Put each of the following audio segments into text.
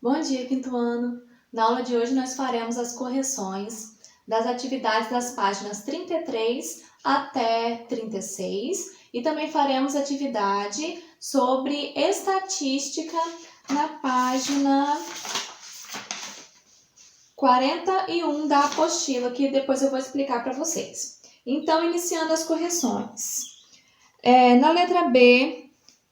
Bom dia, quinto ano! Na aula de hoje nós faremos as correções das atividades das páginas 33 até 36 e também faremos atividade sobre estatística na página 41 da apostila, que depois eu vou explicar para vocês. Então, iniciando as correções. Na letra B,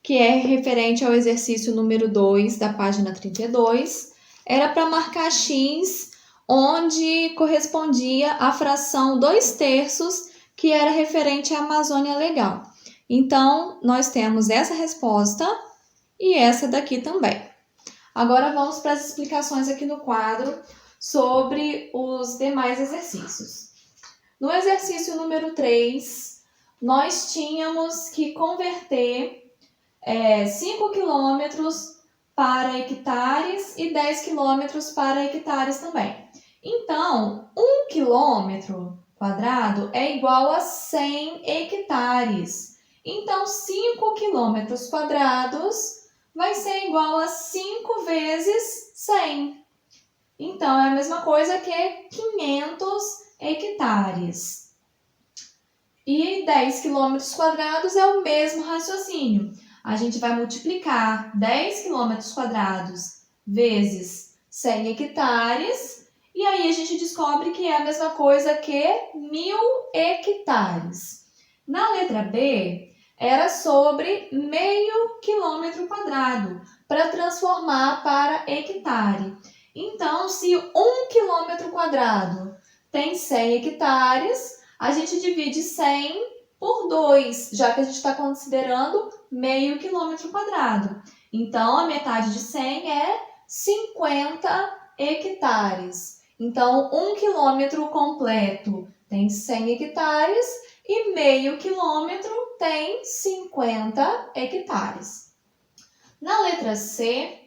que é referente ao exercício número 2 da página 32, era para marcar X, onde correspondia à fração 2/3, que era referente à Amazônia Legal. Então, nós temos essa resposta e essa daqui também. Agora vamos para as explicações aqui no quadro sobre os demais exercícios. No exercício número 3, nós tínhamos que converter 5 quilômetros para hectares e 10 quilômetros para hectares também. Então, 1 quilômetro quadrado é igual a 100 hectares. Então, 5 quilômetros quadrados vai ser igual a 5 vezes 100. Então, é a mesma coisa que 500 hectares. E 10 quilômetros quadrados é o mesmo raciocínio. A gente vai multiplicar 10 quilômetros quadrados vezes 100 hectares e aí a gente descobre que é a mesma coisa que 1000 hectares. Na letra B, era sobre meio quilômetro quadrado, para transformar para hectare. Então, se 1 quilômetro quadrado tem 100 hectares, a gente divide 100 por 2, já que a gente está considerando meio quilômetro quadrado. Então, a metade de 100 é 50 hectares. Então, 1 quilômetro completo tem 100 hectares e meio quilômetro tem 50 hectares. Na letra C,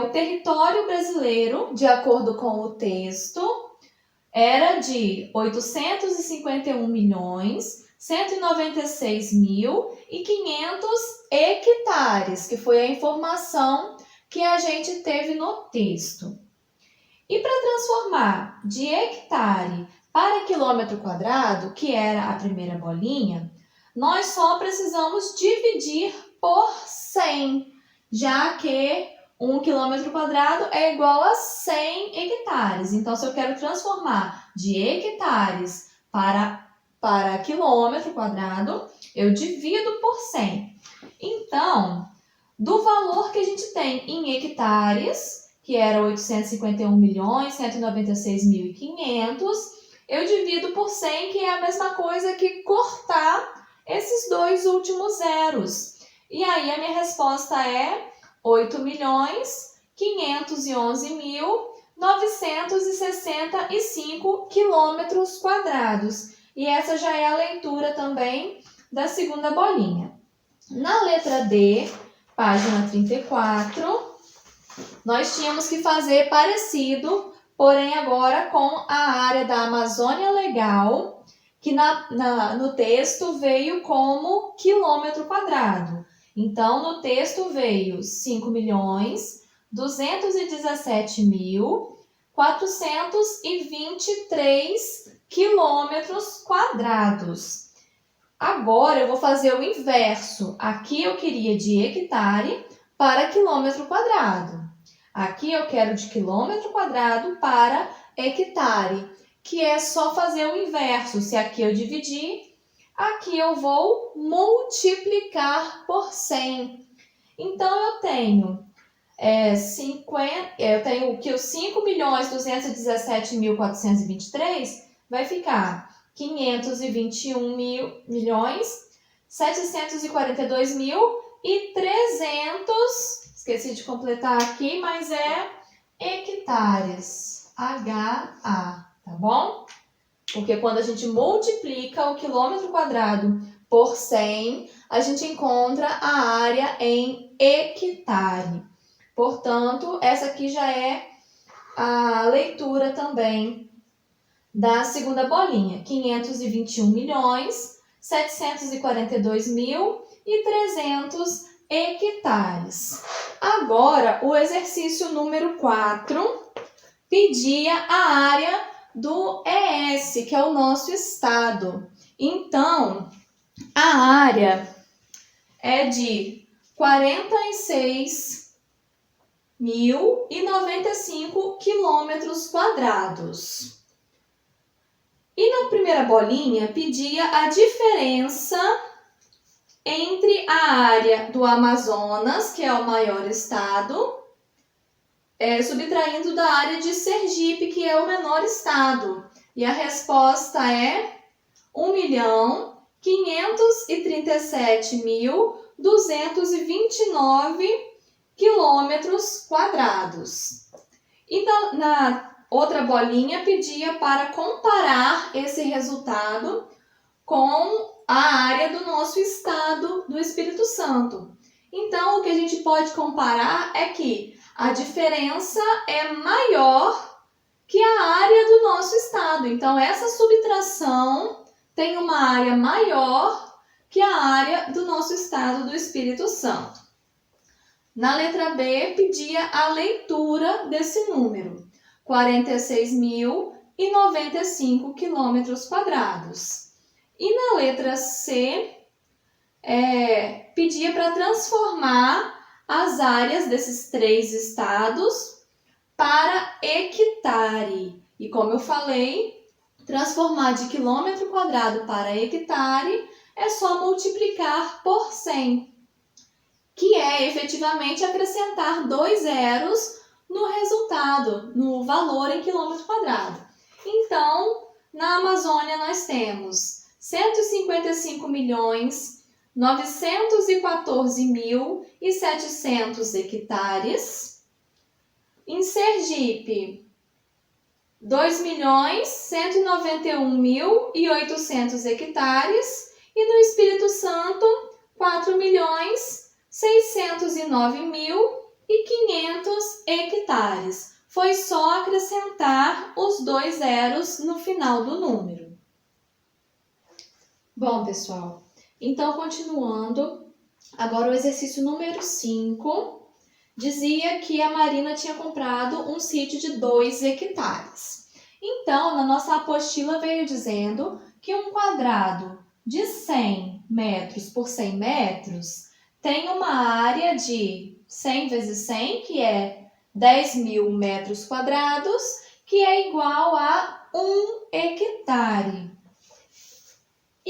o território brasileiro, de acordo com o texto, era de 851.196.500 hectares, que foi a informação que a gente teve no texto. E para transformar de hectare para quilômetro quadrado, que era a primeira bolinha, nós só precisamos dividir por 100, já que 1 quilômetro quadrado é igual a 100 hectares. Então, se eu quero transformar de hectares para quilômetro quadrado, eu divido por 100. Então, do valor que a gente tem em hectares, que era 851.196.500, eu divido por 100, que é a mesma coisa que cortar esses dois últimos zeros. E aí, a minha resposta é 8.511.965 quilômetros quadrados. E essa já é a leitura também da segunda bolinha. Na letra D, página 34, nós tínhamos que fazer parecido, porém agora com a área da Amazônia Legal, que no texto veio como quilômetro quadrado. Então, no texto veio 5.217.423 quilômetros quadrados. Agora, eu vou fazer o inverso. Aqui eu queria de hectare para quilômetro quadrado. Aqui eu quero de quilômetro quadrado para hectare, que é só fazer o inverso. Se aqui eu dividir, aqui eu vou multiplicar por 100. Então, eu tenho que os 5.217.423 vai ficar 521.742.300, esqueci de completar aqui, mas é hectares, HA, tá bom? Porque quando a gente multiplica o quilômetro quadrado por 100, a gente encontra a área em hectare. Portanto, essa aqui já é a leitura também da segunda bolinha. 521.742.300 hectares. Agora, o exercício número 4 pedia a área do ES, que é o nosso estado. Então, a área é de 46.095 quilômetros quadrados. E na primeira bolinha pedia a diferença entre a área do Amazonas, que é o maior estado, subtraindo da área de Sergipe, que é o menor estado. E a resposta é 1.537.229 quilômetros quadrados. E na outra bolinha pedia para comparar esse resultado com a área do nosso estado do Espírito Santo. Então, o que a gente pode comparar é que a diferença é maior que a área do nosso estado. Então, essa subtração tem uma área maior que a área do nosso estado do Espírito Santo. Na letra B, pedia a leitura desse número, 46.095 quilômetros quadrados. E na letra C, pedia para transformar as áreas desses 3 estados para hectare. E como eu falei, transformar de quilômetro quadrado para hectare é só multiplicar por 100, que é efetivamente acrescentar 2 zeros no resultado, no valor em quilômetro quadrado. Então, na Amazônia nós temos 155.914.700 hectares. Em Sergipe, 2.191.800 hectares. E no Espírito Santo, 4.609.500 hectares. Foi só acrescentar os 2 zeros no final do número. Bom, pessoal, então continuando, agora o exercício número 5 dizia que a Marina tinha comprado um sítio de 2 hectares. Então, na nossa apostila veio dizendo que um quadrado de 100 metros por 100 metros tem uma área de 100 vezes 100, que é 10.000 metros quadrados, que é igual a 1 hectare.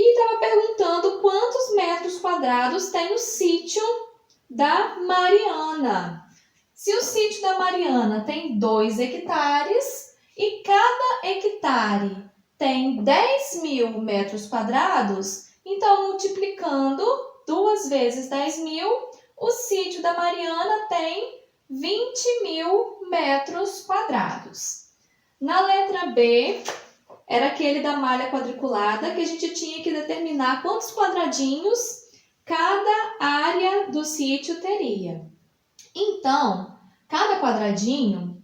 E estava perguntando quantos metros quadrados tem o sítio da Mariana. Se o sítio da Mariana tem 2 hectares e cada hectare tem 10.000 metros quadrados, então multiplicando 2 vezes 10.000, o sítio da Mariana tem 20.000 metros quadrados. Na letra B, era aquele da malha quadriculada, que a gente tinha que determinar quantos quadradinhos cada área do sítio teria. Então, cada quadradinho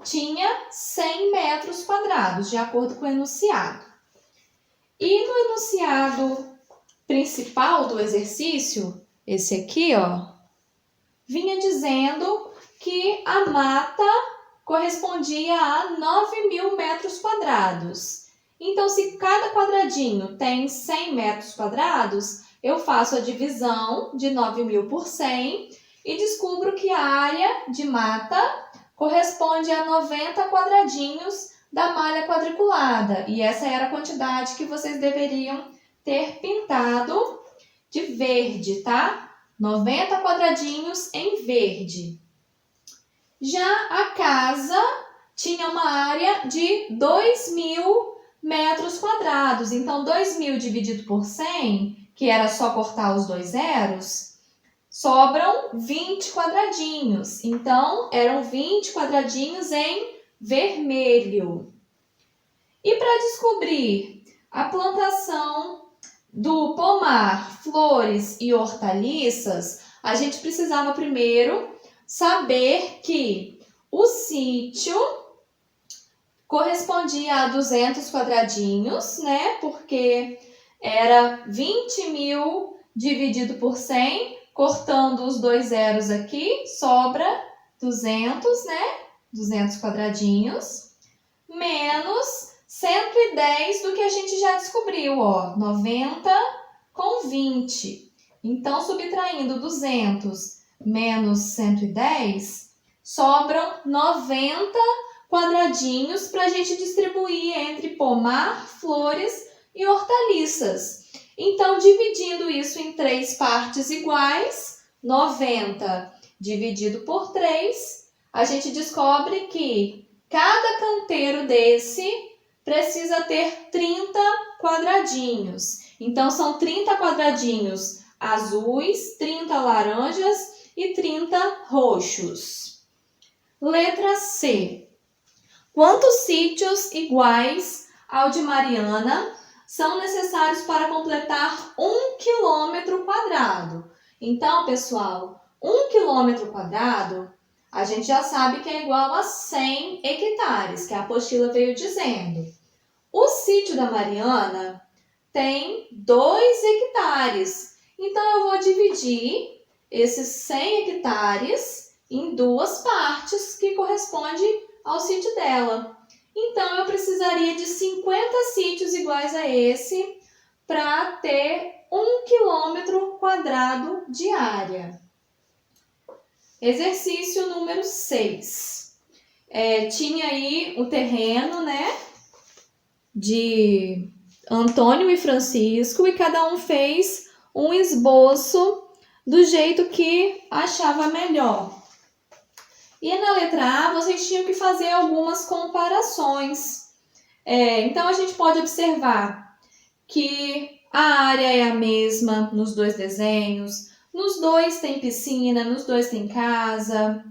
tinha 100 metros quadrados, de acordo com o enunciado. E no enunciado principal do exercício, esse aqui, vinha dizendo que a mata correspondia a 9.000 metros quadrados. Então, se cada quadradinho tem 100 metros quadrados, eu faço a divisão de 9.000 por 100 e descubro que a área de mata corresponde a 90 quadradinhos da malha quadriculada. E essa era a quantidade que vocês deveriam ter pintado de verde, tá? 90 quadradinhos em verde. Já a casa tinha uma área de 2.000 metros quadrados. Então, 2.000 dividido por 100, que era só cortar os 2 zeros, sobram 20 quadradinhos. Então, eram 20 quadradinhos em vermelho. E para descobrir a plantação do pomar, flores e hortaliças, a gente precisava primeiro saber que o sítio correspondia a 200 quadradinhos, né? Porque era 20.000 dividido por 100, Cortando os dois zeros aqui, sobra 200, né? 200 quadradinhos, menos 110 do que a gente já descobriu, ó, 90 com 20. Então, subtraindo 200 menos 110, sobram 90 quadradinhos para a gente distribuir entre pomar, flores e hortaliças. Então, dividindo isso em 3 partes iguais, 90 dividido por 3, a gente descobre que cada canteiro desse precisa ter 30 quadradinhos. Então, são 30 quadradinhos azuis, 30 laranjas e 30 roxos. Letra C. Quantos sítios iguais ao de Mariana são necessários para completar 1 quilômetro quadrado? Então, pessoal, 1 quilômetro quadrado, a gente já sabe que é igual a 100 hectares, que a apostila veio dizendo. O sítio da Mariana tem 2 hectares. Então, eu vou dividir esses 100 hectares em 2 partes, que corresponde ao sítio dela. Então, eu precisaria de 50 sítios iguais a esse para ter 1 quilômetro quadrado de área. Exercício número 6. Tinha aí o terreno, né, de Antônio e Francisco, e cada um fez um esboço do jeito que achava melhor. E na letra A, vocês tinham que fazer algumas comparações. Então, a gente pode observar que a área é a mesma nos dois desenhos, nos dois tem piscina, nos dois tem casa,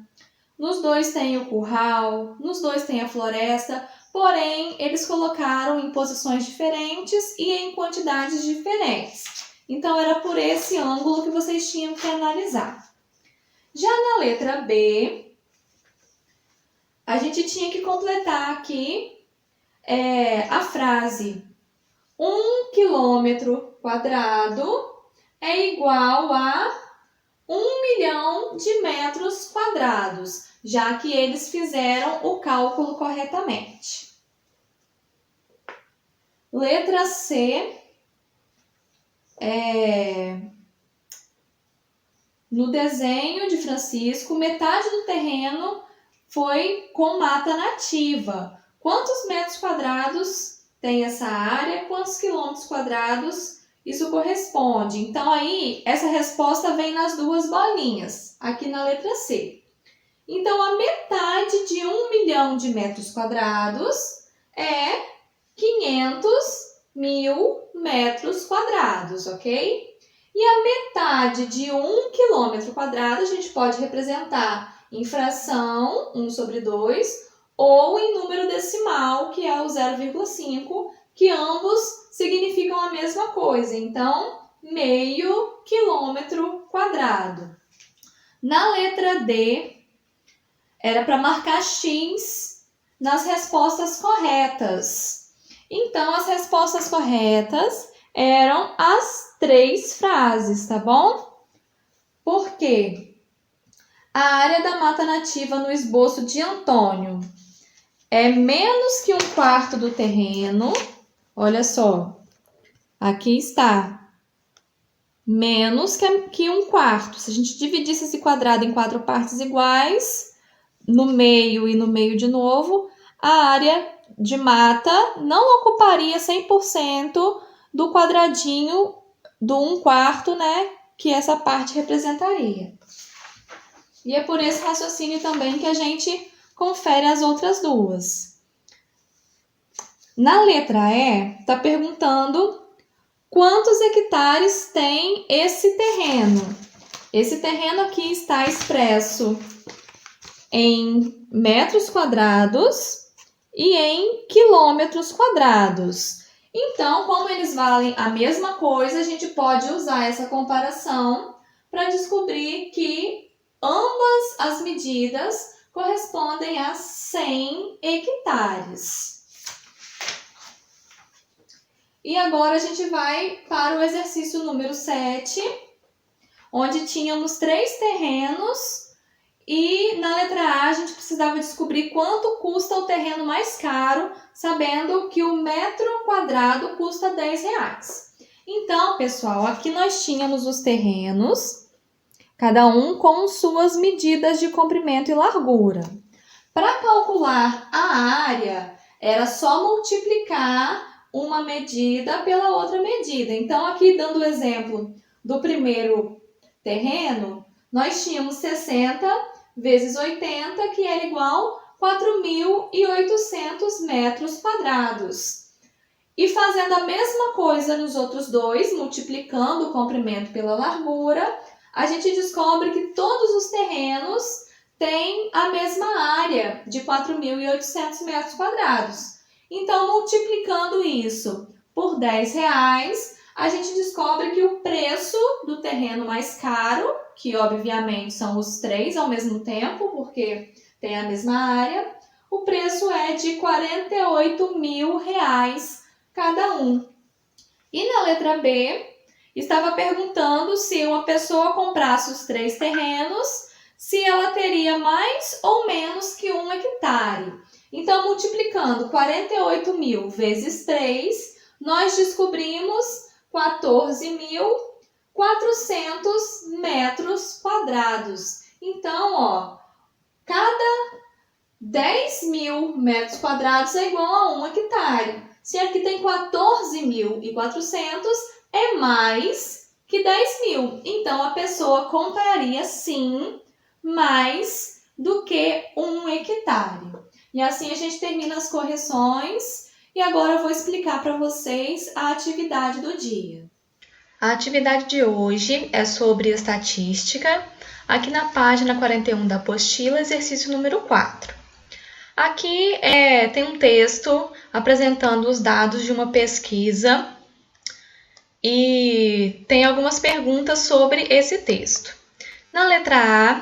nos dois tem o curral, nos dois tem a floresta, porém, eles colocaram em posições diferentes e em quantidades diferentes. Então, era por esse ângulo que vocês tinham que analisar. Já na letra B, a gente tinha que completar aqui a frase 1 quilômetro quadrado é igual a 1 milhão de metros quadrados, já que eles fizeram o cálculo corretamente. Letra C, no desenho de Francisco, metade do terreno foi com mata nativa. Quantos metros quadrados tem essa área? Quantos quilômetros quadrados isso corresponde? Então, aí, essa resposta vem nas duas bolinhas, aqui na letra C. Então, a metade de 1 milhão de metros quadrados é 500 mil metros quadrados, ok? E a metade de 1 quilômetro quadrado a gente pode representar em fração, 1 sobre 2, ou em número decimal, que é o 0,5, que ambos significam a mesma coisa. Então, meio quilômetro quadrado. Na letra D, era para marcar X nas respostas corretas. Então, as respostas corretas eram as 3 frases, tá bom? Por quê? A área da mata nativa no esboço de Antônio é menos que 1/4 do terreno. Olha só, aqui está. Menos que 1/4. Se a gente dividisse esse quadrado em 4 partes iguais, no meio e no meio de novo, a área de mata não ocuparia 100% do quadradinho do 1/4, né, que essa parte representaria. E é por esse raciocínio também que a gente confere as outras duas. Na letra E, está perguntando quantos hectares tem esse terreno. Esse terreno aqui está expresso em metros quadrados e em quilômetros quadrados. Então, como eles valem a mesma coisa, a gente pode usar essa comparação para descobrir que ambas as medidas correspondem a 100 hectares. E agora a gente vai para o exercício número 7, onde tínhamos 3 terrenos e na letra A a gente precisava descobrir quanto custa o terreno mais caro, sabendo que o metro quadrado custa R$10. Então, pessoal, aqui nós tínhamos os terrenos, cada um com suas medidas de comprimento e largura. Para calcular a área, era só multiplicar uma medida pela outra medida. Então, aqui dando o exemplo do primeiro terreno, nós tínhamos 60 vezes 80, que era igual a 4.800 metros quadrados. E fazendo a mesma coisa nos outros dois, multiplicando o comprimento pela largura, a gente descobre que todos os terrenos têm a mesma área de 4.800 metros quadrados. Então, multiplicando isso por R$10, a gente descobre que o preço do terreno mais caro, que obviamente são os 3 ao mesmo tempo, porque tem a mesma área, o preço é de R$48.000 cada um. E na letra B, estava perguntando se uma pessoa comprasse os 3 terrenos, se ela teria mais ou menos que 1 hectare. Então, multiplicando 48.000 vezes 3, nós descobrimos 14.400 metros quadrados. Então, ó, cada 10.000 metros quadrados é igual a 1 hectare. Se aqui tem 14.400, é mais que 10.000. Então, a pessoa compraria, sim, mais do que 1 hectare. E assim a gente termina as correções. E agora eu vou explicar para vocês a atividade do dia. A atividade de hoje é sobre estatística, aqui na página 41 da apostila, exercício número 4. Aqui tem um texto apresentando os dados de uma pesquisa e tem algumas perguntas sobre esse texto. Na letra A,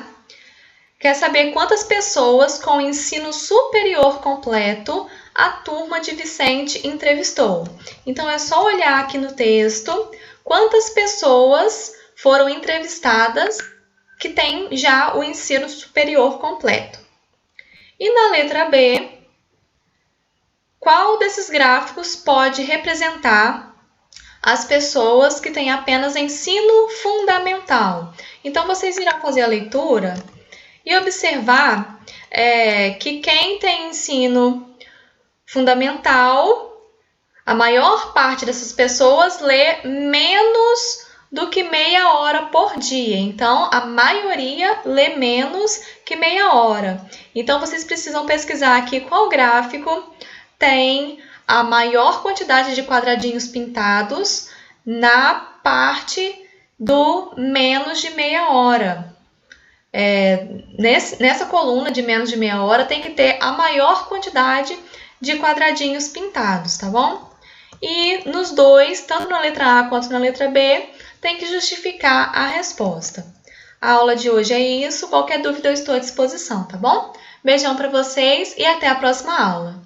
quer saber quantas pessoas com ensino superior completo a turma de Vicente entrevistou. Então, é só olhar aqui no texto quantas pessoas foram entrevistadas que têm já o ensino superior completo. E na letra B, qual desses gráficos pode representar as pessoas que têm apenas ensino fundamental? Então, vocês irão fazer a leitura e observar que quem tem ensino fundamental, a maior parte dessas pessoas lê menos do que meia hora por dia. Então, a maioria lê menos que meia hora. Então, vocês precisam pesquisar aqui qual gráfico tem a maior quantidade de quadradinhos pintados na parte do menos de meia hora. Nessa coluna de menos de meia hora tem que ter a maior quantidade de quadradinhos pintados, tá bom? E nos dois, tanto na letra A quanto na letra B, tem que justificar a resposta. A aula de hoje é isso. Qualquer dúvida eu estou à disposição, tá bom? Beijão para vocês e até a próxima aula.